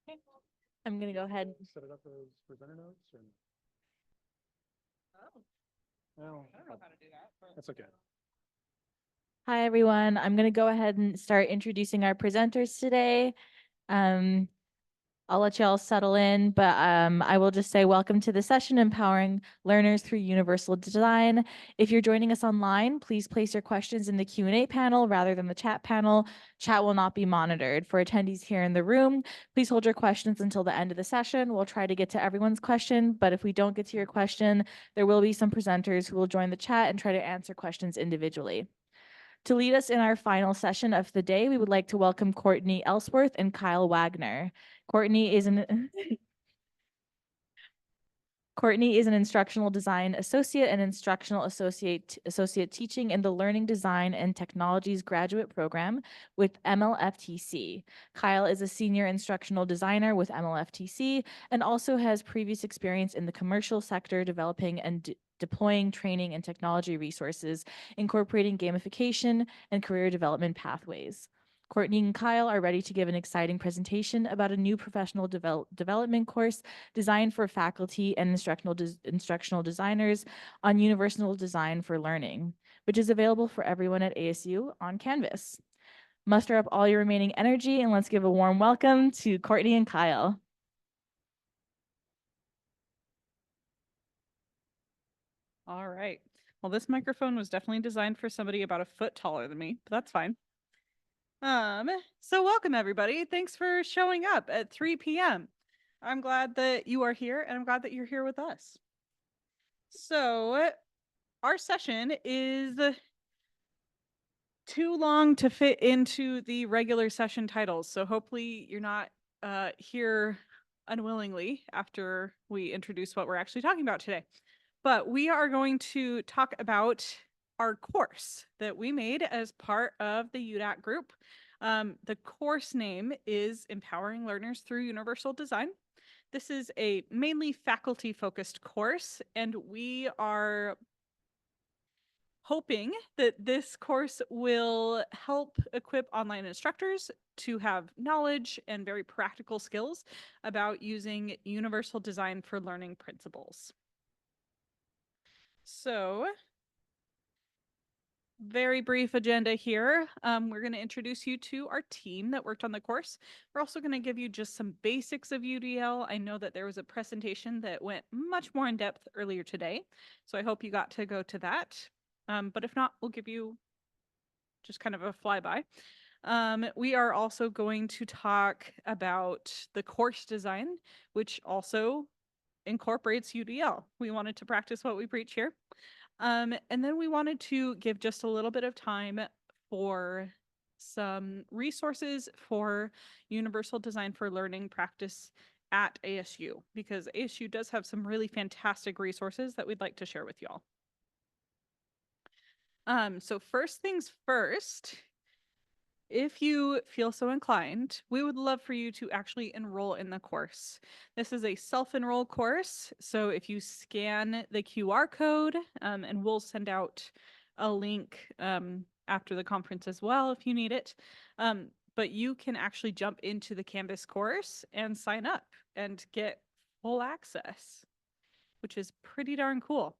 Okay. I'm going to go ahead. Set it up as presenter notes or? Oh, Well, I don't know how to do that, but that's okay. Hi, everyone. I'm going to go ahead and start introducing our presenters today. Um, I'll let you all settle in, but I will just say welcome to the session, Empowering Learners Through Universal Design. If you're joining us online, please place your questions in the Q&A panel rather than the chat panel. Chat will not be monitored. For attendees here in the room, please hold your questions until the end of the session. We'll try to get to everyone's question, but if we don't get to your question, there will be some presenters who will join the chat and try to answer questions individually. To lead us in our final session of the day, we would like to welcome Courtney Ellsworth and Kyle Wagner. Courtney is an instructional design associate and instructional associate teaching in the Learning Design and Technologies graduate program with MLFTC. Kyle is a senior instructional designer with MLFTC and also has previous experience in the commercial sector developing and deploying training and technology resources, incorporating gamification and career development pathways. Courtney and Kyle are ready to give an exciting presentation about a new professional development course designed for faculty and instructional designers on universal design for learning, which is available for everyone at ASU on Canvas. Muster up all your remaining energy and let's give a warm welcome to Courtney and Kyle. all right. Well, this microphone was definitely designed for somebody about a foot taller than me, but that's fine. So welcome everybody. Thanks for showing up at 3 p.m. I'm glad that you are here and I'm glad that you're here with us. So our session is too long to fit into the regular session titles. So hopefully you're not here unwillingly after we introduce what we're actually talking about today. But we are going to talk about our course that we made as part of the UDAT group. The course name is Empowering Learners Through Universal Design. This is a mainly faculty-focused course, and we are hoping that this course will help equip online instructors to have knowledge and very practical skills about using universal design for learning principles. So, very brief agenda here. We're going to introduce you to our team that worked on the course. We're also going to give you just some basics of UDL. I know that there was a presentation that went much more in depth earlier today, so I hope you got to go to that. But if not, we'll give you just kind of a flyby. We are also going to talk about the course design, which also incorporates UDL. We wanted to practice what we preach here. And then we wanted to give just a little bit of time for some resources for universal design for learning practice at ASU, because ASU does have some really fantastic resources that we'd like to share with y'all. So first things first, if you feel so inclined, we would love for you to actually enroll in the course. This is a self-enroll course, so if you scan the QR code, and we'll send out a link after the conference as well if you need it, but you can actually jump into the Canvas course and sign up and get full access, which is pretty darn cool.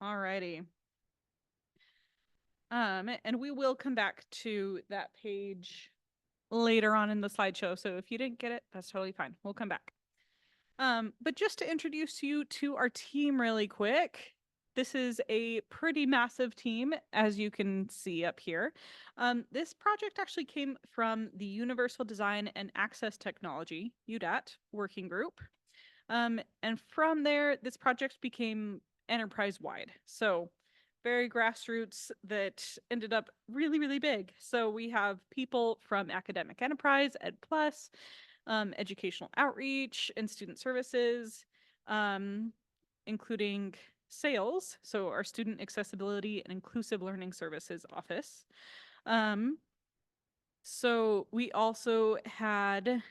Alrighty. And we will come back to that page later on in the slideshow. So if you didn't get it, that's totally fine. We'll come back. But just to introduce you to our team really quick, this is a pretty massive team, as you can see up here. This project actually came from the Universal Design and Access Technology, UDAT, working group. And from there, this project became enterprise-wide. So very grassroots that ended up really, really big. So we have people from academic enterprise, Ed Plus, educational outreach and student services, including sales. So our student accessibility and inclusive learning services office. So we also had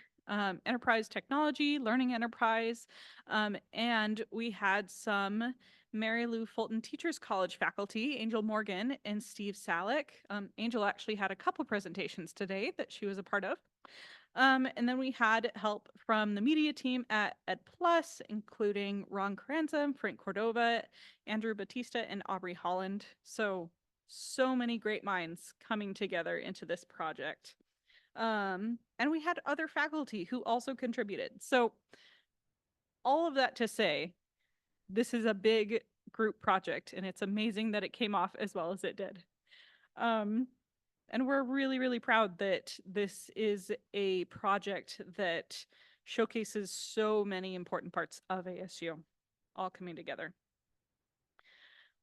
enterprise technology, learning enterprise, and we had some Mary Lou Fulton Teachers College faculty, Angel Morgan and Steve Salick. Angel actually had a couple presentations today that she was a part of. And then we had help from the media team at Ed Plus, including Ron Carranza, Frank Cordova, Andrew Batista, and Aubrey Holland. So many great minds coming together into this project. And we had other faculty who also contributed. So all of that to say, this is a big group project, and it's amazing that it came off as well as it did. And we're really, really proud that this is a project that showcases so many important parts of ASU all coming together.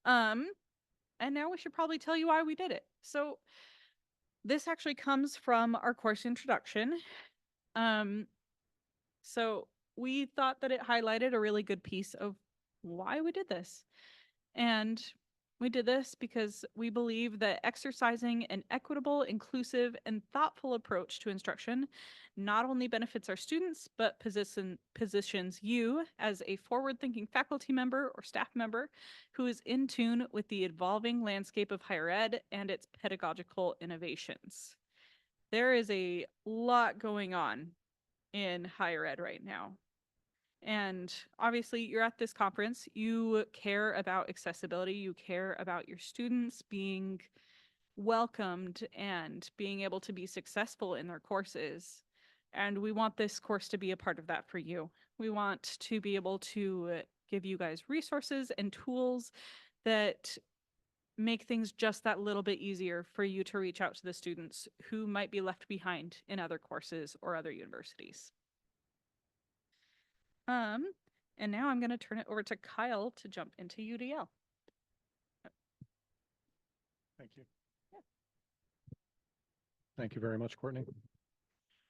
And now we should probably tell you why we did it. So this actually comes from our course introduction. So we thought that it highlighted a really good piece of why we did this. And we did this because we believe that exercising an equitable, inclusive, and thoughtful approach to instruction not only benefits our students, but positions you as a forward-thinking faculty member or staff member who is in tune with the evolving landscape of higher ed and its pedagogical innovations. There is a lot going on in higher ed right now. And obviously, you're at this conference, you care about accessibility, you care about your students being welcomed and being able to be successful in their courses. And we want this course to be a part of that for you. We want to be able to give you guys resources and tools that make things just that little bit easier for you to reach out to the students who might be left behind in other courses or other universities. And now I'm going to turn it over to Kyle to jump into UDL. Thank you. Thank you very much, Courtney.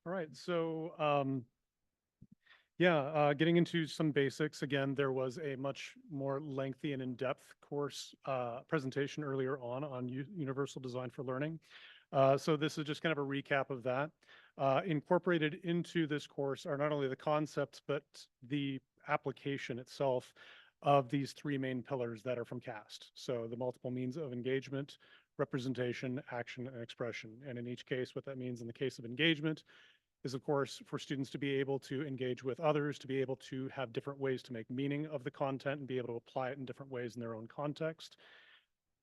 All right, so getting into some basics. Again, there was a much more lengthy and in-depth course presentation earlier on Universal Design for Learning. So this is just kind of a recap of that. Incorporated into this course are not only the concepts, but the application itself of these three main pillars that are from CAST. So the multiple means of engagement, representation, action, and expression. And in each case, what that means in the case of engagement is, of course, for students to be able to engage with others, to be able to have different ways to make meaning of the content and be able to apply it in different ways in their own context.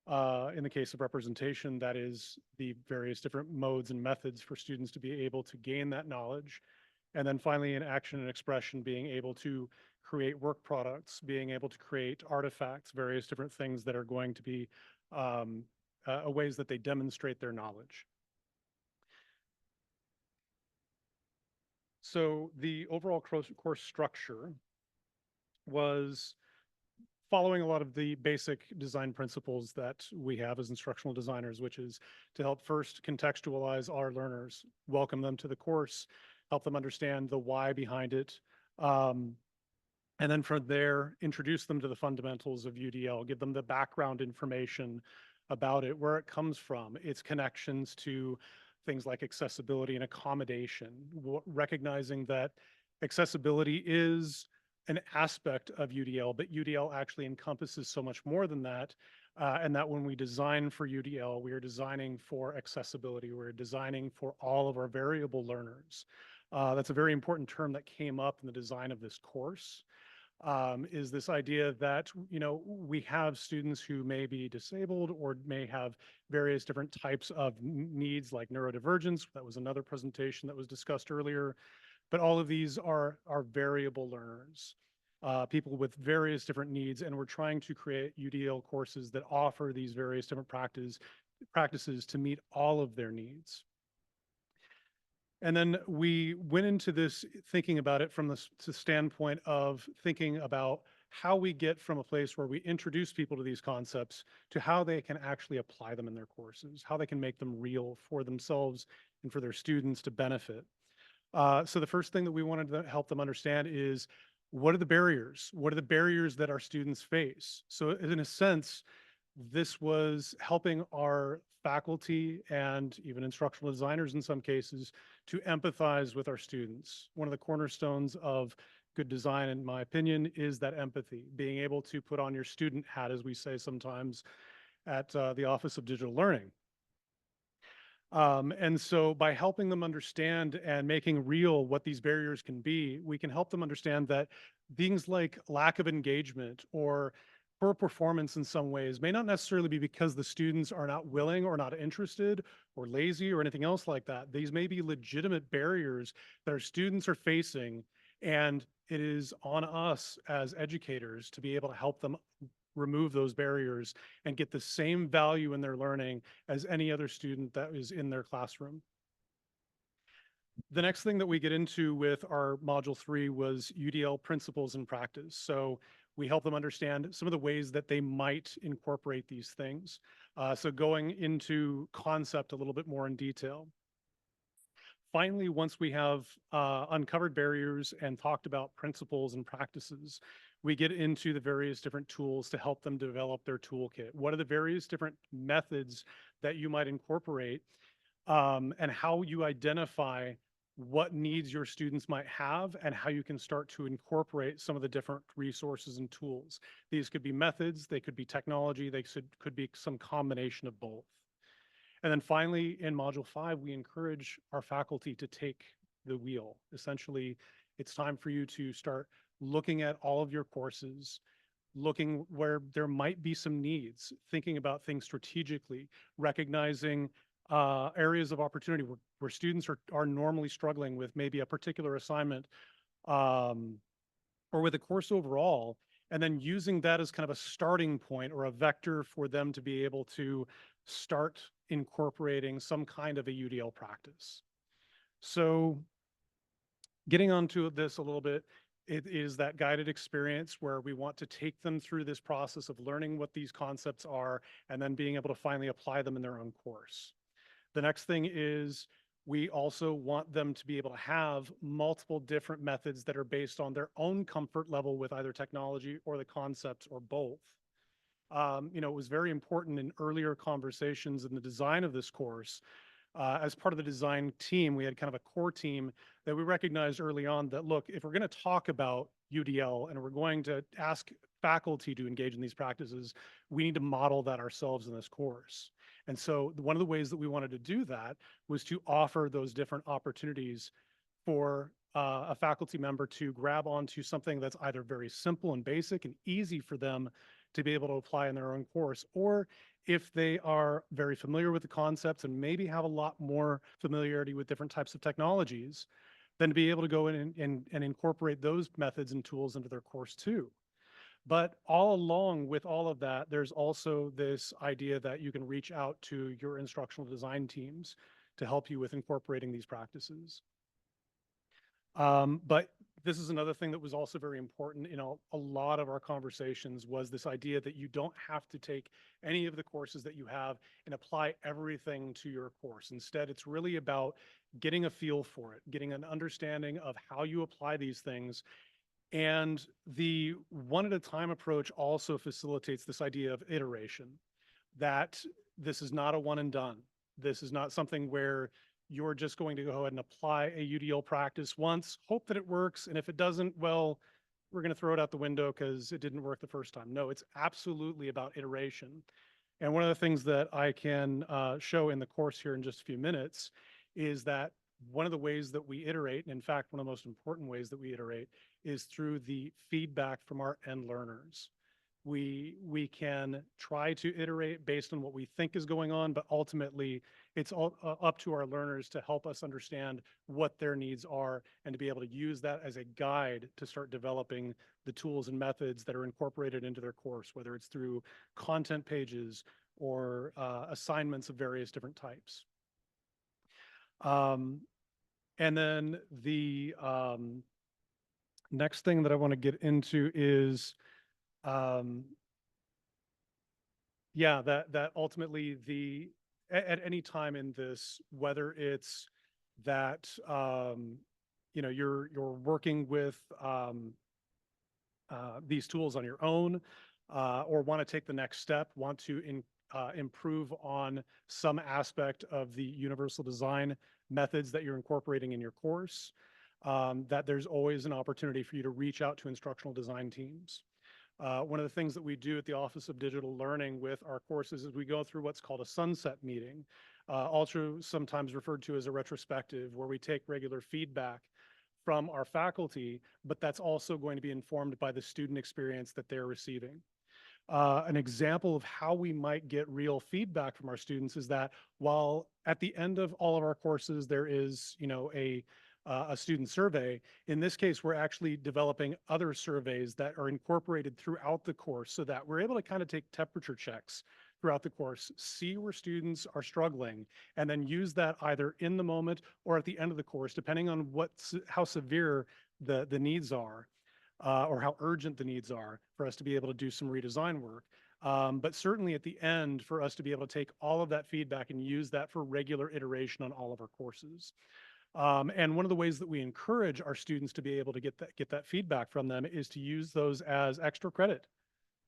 In the case of representation, that is the various different modes and methods for students to be able to gain that knowledge. And then finally, in action and expression, being able to create work products, being able to create artifacts, various different things that are going to be ways that they demonstrate their knowledge. So the overall course structure was following a lot of the basic design principles that we have as instructional designers, which is to help first contextualize our learners, welcome them to the course, help them understand the why behind it, and then from there, introduce them to the fundamentals of UDL, give them the background information about it, where it comes from, its connections to things like accessibility and accommodation, recognizing that accessibility is an aspect of UDL, but UDL actually encompasses so much more than that. And that when we design for UDL, we are designing for accessibility. We're designing for all of our variable learners. That's a very important term that came up in the design of this course. Is this idea that, you know, we have students who may be disabled or may have various different types of needs like neurodivergence. That was another presentation that was discussed earlier. But all of these are variable learners, people with various different needs, and we're trying to create UDL courses that offer these various different practices to meet all of their needs. And then we went into this thinking about it from the standpoint of thinking about how we get from a place where we introduce people to these concepts to how they can actually apply them in their courses, how they can make them real for themselves and for their students to benefit. So the first thing that we wanted to help them understand is, what are the barriers? What are the barriers that our students face? So in a sense, this was helping our faculty and even instructional designers in some cases to empathize with our students. One of the cornerstones of good design, in my opinion, is that empathy, being able to put on your student hat, as we say sometimes at the Office of Digital Learning. And so by helping them understand and making real what these barriers can be, we can help them understand that things like lack of engagement or poor performance in some ways may not necessarily be because the students are not willing or not interested or lazy or anything else like that. These may be legitimate barriers that our students are facing, and it is on us as educators to be able to help them remove those barriers and get the same value in their learning as any other student that is in their classroom. The next thing that we get into with our module 3 was UDL principles and practice. So we help them understand some of the ways that they might incorporate these things. So going into concept a little bit more in detail. Finally, once we have uncovered barriers and talked about principles and practices, we get into the various different tools to help them develop their toolkit. What are the various different methods that you might incorporate, and how you identify what needs your students might have and how you can start to incorporate some of the different resources and tools. These could be methods, they could be technology, they could be some combination of both. And then finally, in Module 5, we encourage our faculty to take the wheel. Essentially, it's time for you to start looking at all of your courses, looking where there might be some needs, thinking about things strategically, recognizing areas of opportunity where students are normally struggling with maybe a particular assignment or with a course overall, and then using that as kind of a starting point or a vector for them to be able to start incorporating some kind of a UDL practice. So getting onto this a little bit, it is that guided experience where we want to take them through this process of learning what these concepts are and then being able to finally apply them in their own course. The next thing is we also want them to be able to have multiple different methods that are based on their own comfort level with either technology or the concepts or both. It was very important in earlier conversations in the design of this course. As part of the design team, we had kind of a core team that we recognized early on that, look, if we're going to talk about UDL and we're going to ask faculty to engage in these practices, we need to model that ourselves in this course. And so one of the ways that we wanted to do that was to offer those different opportunities for a faculty member to grab onto something that's either very simple and basic and easy for them to be able to apply in their own course, or if they are very familiar with the concepts and maybe have a lot more familiarity with different types of technologies, then to be able to go in and incorporate those methods and tools into their course too. But all along with all of that, there's also this idea that you can reach out to your instructional design teams to help you with incorporating these practices. But this is another thing that was also very important in a lot of our conversations, was this idea that you don't have to take any of the courses that you have and apply everything to your course. Instead, it's really about getting a feel for it, getting an understanding of how you apply these things. And the one at a time approach also facilitates this idea of iteration, that this is not a one and done. This is not something where you're just going to go ahead and apply a UDL practice once, hope that it works, and if it doesn't, well, we're going to throw it out the window because it didn't work the first time. No, it's absolutely about iteration. And one of the things that I can show in the course here in just a few minutes is that one of the ways that we iterate, and in fact, one of the most important ways that we iterate, is through the feedback from our end learners. We can try to iterate based on what we think is going on, but ultimately it's all up to our learners to help us understand what their needs are and to be able to use that as a guide to start developing the tools and methods that are incorporated into their course, whether it's through content pages or assignments of various different types. And then the next thing that I want to get into is that ultimately at any time in this, whether it's that you're working with these tools on your own, or want to take the next step, want to improve on some aspect of the universal design methods that you're incorporating in your course, that there's always an opportunity for you to reach out to instructional design teams. One of the things that we do at the Office of Digital Learning with our courses is we go through what's called a sunset meeting, also sometimes referred to as a retrospective, where we take regular feedback from our faculty, but that's also going to be informed by the student experience that they're receiving. An example of how we might get real feedback from our students is that while at the end of all of our courses there is, a student survey, in this case we're actually developing other surveys that are incorporated throughout the course so that we're able to kind of take temperature checks throughout the course, see where students are struggling, and then use that either in the moment or at the end of the course, depending on how severe the needs are. Or how urgent the needs are for us to be able to do some redesign work. But certainly at the end, for us to be able to take all of that feedback and use that for regular iteration on all of our courses. And one of the ways that we encourage our students to be able to get that feedback from them is to use those as extra credit,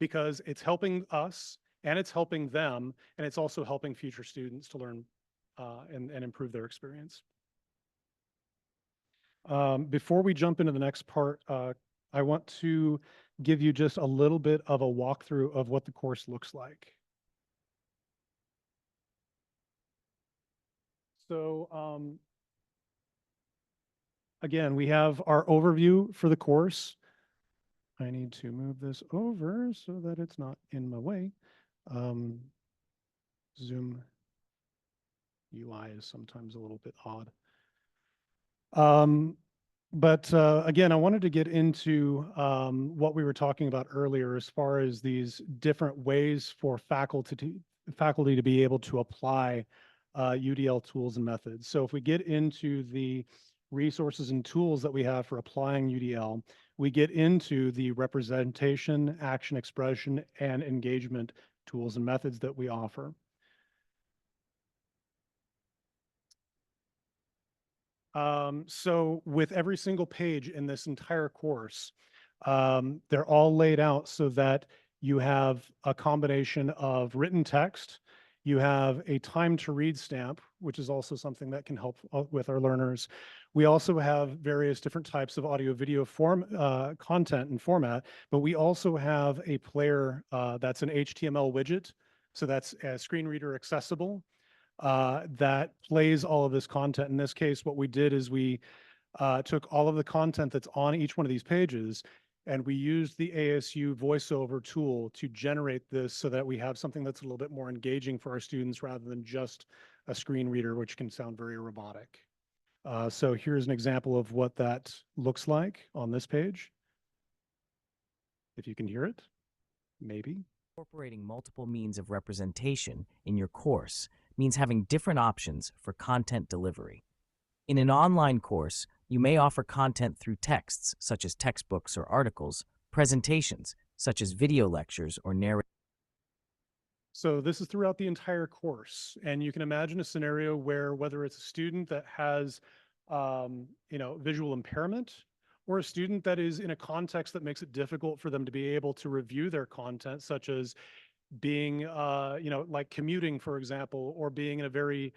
because it's helping us and it's helping them, and it's also helping future students to learn and improve their experience. Before we jump into the next part, I want to give you just a little bit of a walkthrough of what the course looks like. So again, we have our overview for the course. I need to move this over so that it's not in my way. Zoom UI is sometimes a little bit odd. But again, I wanted to get into what we were talking about earlier as far as these different ways for faculty to be able to apply UDL tools and methods. So if we get into the resources and tools that we have for applying UDL, we get into the representation, action expression, and engagement tools and methods that we offer. So with every single page in this entire course, they're all laid out so that you have a combination of written text, you have a time to read stamp, which is also something that can help with our learners. We also have various different types of audio video content and format, but we also have a player that's an HTML widget. So that's screen reader accessible. That plays all of this content. In this case, what we did is we took all of the content that's on each one of these pages, and we used the ASU voiceover tool to generate this so that we have something that's a little bit more engaging for our students rather than just a screen reader, which can sound very robotic. So here's an example of what that looks like on this page. If you can hear it, maybe. Incorporating multiple means of representation in your course means having different options for content delivery. In an online course, you may offer content through texts, such as textbooks or articles, presentations, such as video lectures or narrative. So this is throughout the entire course, and you can imagine a scenario where whether it's a student that has, visual impairment, or a student that is in a context that makes it difficult for them to be able to review their content, such as being, like commuting, for example, or being in a very,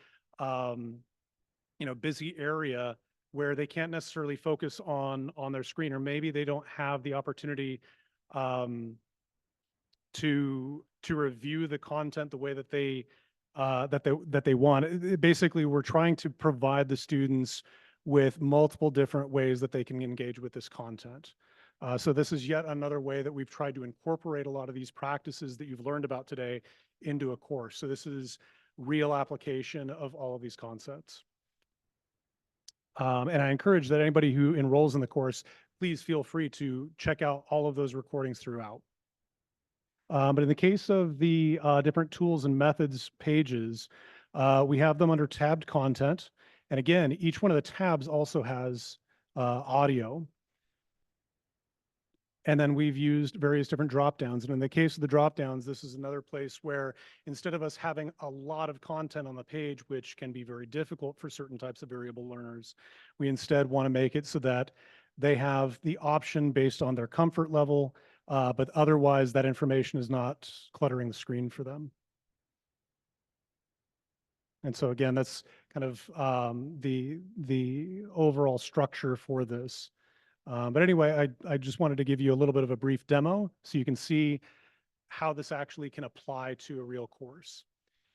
busy area where they can't necessarily focus on their screen, or maybe they don't have the opportunity to review the content the way that they want. Basically, we're trying to provide the students with multiple different ways that they can engage with this content. So this is yet another way that we've tried to incorporate a lot of these practices that you've learned about today into a course. So this is real application of all of these concepts. And I encourage that anybody who enrolls in the course, please feel free to check out all of those recordings throughout. But in the case of the different tools and methods pages, we have them under tabbed content. And again, each one of the tabs also has audio. And then we've used various different drop downs. And in the case of the drop downs, this is another place where instead of us having a lot of content on the page, which can be very difficult for certain types of variable learners, we instead want to make it so that they have the option based on their comfort level, but otherwise that information is not cluttering the screen for them. And so again, that's kind of the overall structure for this. But anyway, I just wanted to give you a little bit of a brief demo so you can see how this actually can apply to a real course.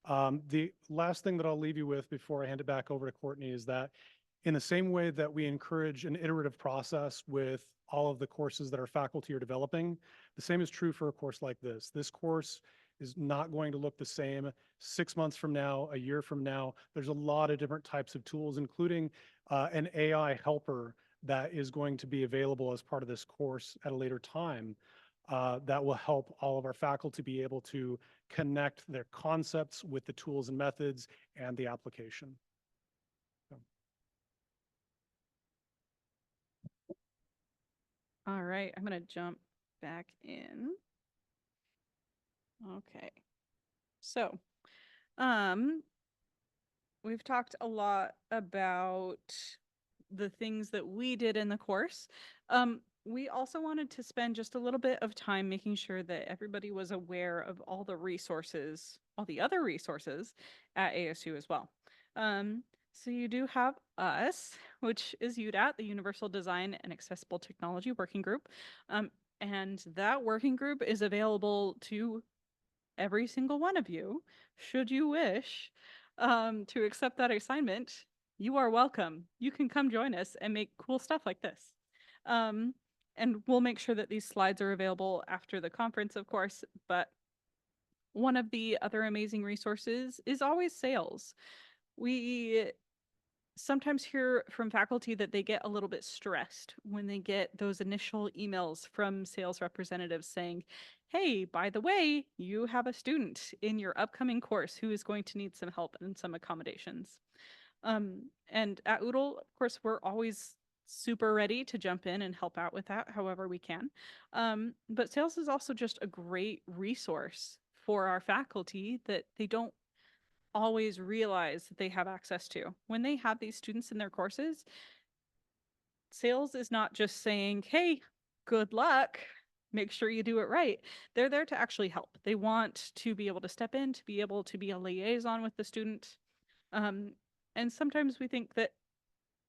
The last thing that I'll leave you with before I hand it back over to Courtney is that in the same way that we encourage an iterative process with all of the courses that our faculty are developing, the same is true for a course like this. This course is not going to look the same 6 months from now, a year from now. There's a lot of different types of tools, including an AI helper that is going to be available as part of this course at a later time that will help all of our faculty be able to connect their concepts with the tools and methods and the application. So. All right, I'm going to jump back in. Okay. So, we've talked a lot about the things that we did in the course. We also wanted to spend just a little bit of time making sure that everybody was aware of all the resources, all the other resources at ASU as well. So you do have us, which is UDAT, the Universal Design and Accessible Technology Working Group. And that working group is available to every single one of you, should you wish to accept that assignment. You are welcome. You can come join us and make cool stuff like this. And we'll make sure that these slides are available after the conference, of course, but one of the other amazing resources is always sales. We sometimes hear from faculty that they get a little bit stressed when they get those initial emails from sales representatives saying, hey, by the way, you have a student in your upcoming course who is going to need some help and some accommodations. And at Oodle, of course, we're always super ready to jump in and help out with that however we can. But sales is also just a great resource for our faculty that they don't always realize that they have access to. When they have these students in their courses, sales is not just saying, hey, good luck, make sure you do it right. They're there to actually help. They want to be able to step in, to be able to be a liaison with the student. And sometimes we think that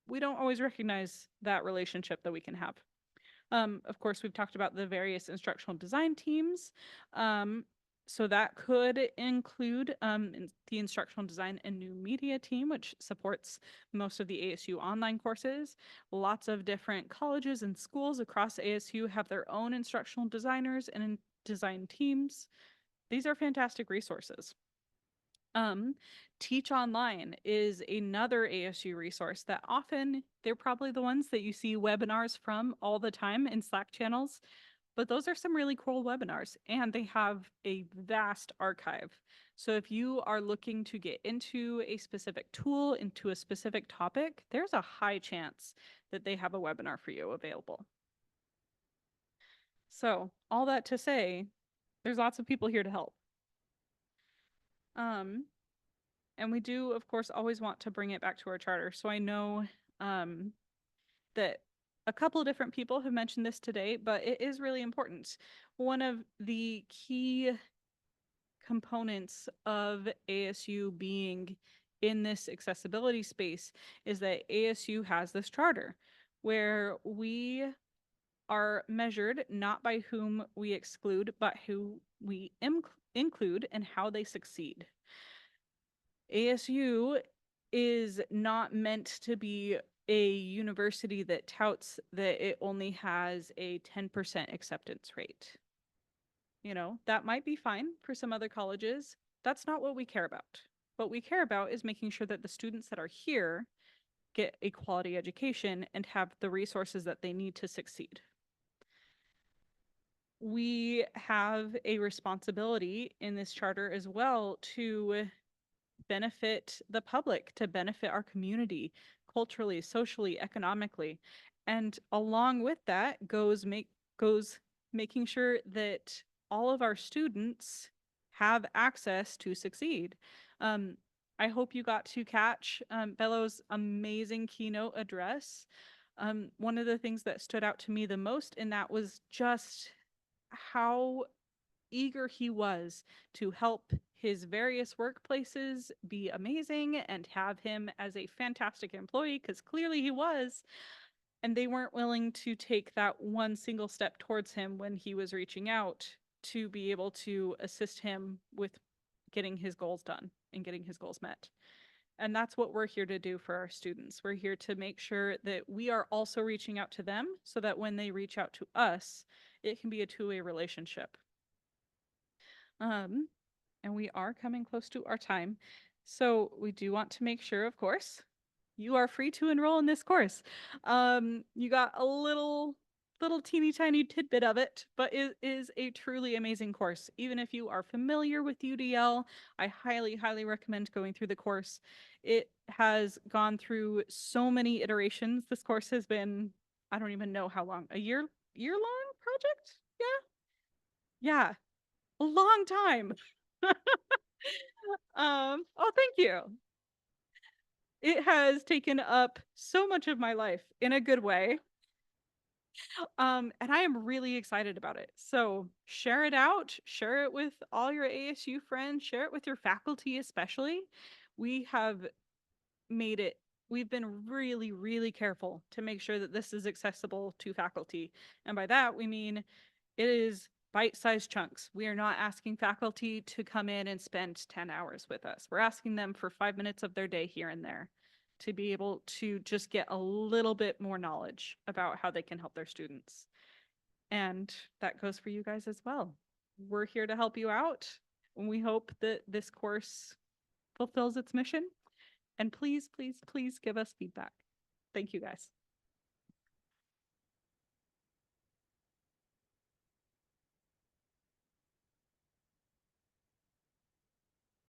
we don't always recognize that relationship that we can have. Of course, we've talked about the various instructional design teams. So that could include the instructional design and new media team, which supports most of the ASU online courses. Lots of different colleges and schools across ASU have their own instructional designers and design teams. These are fantastic resources. Teach Online is another ASU resource that often they're probably the ones that you see webinars from all the time in Slack channels, but those are some really cool webinars and they have a vast archive. So if you are looking to get into a specific tool, into a specific topic, there's a high chance that they have a webinar for you available. So all that to say, there's lots of people here to help. And we do, of course, always want to bring it back to our charter. So I know that a couple of different people have mentioned this today, but it is really important. One of the key components of ASU being in this accessibility space is that ASU has this charter where we are measured not by whom we exclude, but who we include and how they succeed. ASU is not meant to be a university that touts that it only has a 10% acceptance rate. You know, that might be fine for some other colleges. That's not what we care about. What we care about is making sure that the students that are here get a quality education and have the resources that they need to succeed. We have a responsibility in this charter as well to benefit the public, to benefit our community culturally, socially, economically. And along with that goes making sure that all of our students have access to succeed. I hope you got to catch Bello's amazing keynote address. One of the things that stood out to me the most in that was just how eager he was to help his various workplaces be amazing and have him as a fantastic employee, because clearly he was. And they weren't willing to take that one single step towards him when he was reaching out to be able to assist him with getting his goals done and getting his goals met. And that's what we're here to do for our students. We're here to make sure that we are also reaching out to them so that when they reach out to us, it can be a two-way relationship. And we are coming close to our time. So we do want to make sure, of course, you are free to enroll in this course. You got a little teeny tiny tidbit of it, but it is a truly amazing course. Even if you are familiar with UDL, I highly, highly recommend going through the course. It has gone through so many iterations. This course has been, I don't even know how long, a year long project? Yeah, a long time. Oh, thank you. It has taken up so much of my life in a good way. And I am really excited about it. So share it out, share it with all your ASU friends, share it with your faculty, especially. We have made it, we've been really, really careful to make sure that this is accessible to faculty. And by that, we mean it is bite-sized chunks. We are not asking faculty to come in and spend 10 hours with us. We're asking them for 5 minutes of their day here and there to be able to just get a little bit more knowledge about how they can help their students. And that goes for you guys as well. We're here to help you out, and we hope that this course fulfills its mission. And please, please, please give us feedback. Thank you, guys.